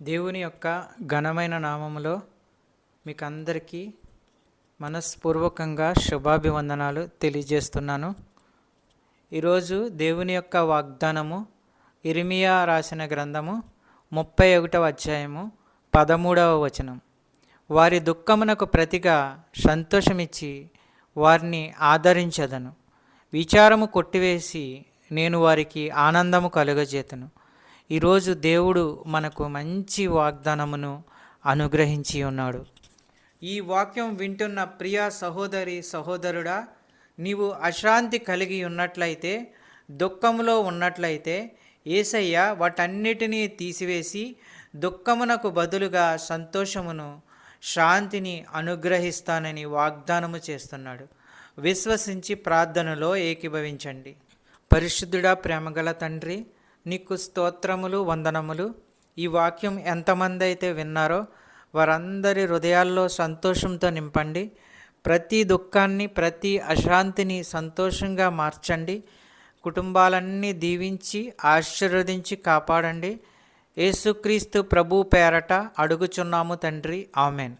దేవుని యొక్క ఘనమైన నామములో మీకు అందరికీ మనస్పూర్వకంగా శుభాభివందనాలు తెలియజేస్తున్నాను. ఈరోజు దేవుని యొక్క వాగ్దానము ఇర్మియా రాసిన గ్రంథము 31వ అధ్యాయము 13వ వచనం. వారి దుఃఖమునకు ప్రతిగా సంతోషమిచ్చి వారిని ఆదరించదను, విచారము కొట్టివేసి నేను వారికి ఆనందము కలుగజేతను. ఈరోజు దేవుడు మనకు మంచి వాగ్దానమును అనుగ్రహించి ఉన్నాడు. ఈ వాక్యం వింటున్న ప్రియ సహోదరి సహోదరుడా, నీవు అశాంతి కలిగి ఉన్నట్లయితే, దుఃఖములో ఉన్నట్లయితే యేసయ్య వాటన్నిటినీ తీసివేసి దుఃఖమునకు బదులుగా సంతోషమును, శాంతిని అనుగ్రహిస్తానని వాగ్దానము చేస్తున్నాడు. విశ్వసించి ప్రార్థనలో ఏకీభవించండి. పరిశుద్ధుడా, ప్రేమగల తండ్రి, నీకు స్తోత్రములు, వందనములు. ఈ వాక్యం ఎంతమంది అయితే విన్నారో వారందరి హృదయాల్లో సంతోషంతో నింపండి. ప్రతి దుఃఖాన్ని, ప్రతి అశాంతిని సంతోషంగా మార్చండి. కుటుంబాలన్నీ దీవించి ఆశీర్వదించి కాపాడండి. యేసుక్రీస్తు ప్రభు పేరట అడుగుచున్నాము తండ్రి, ఆమెన్.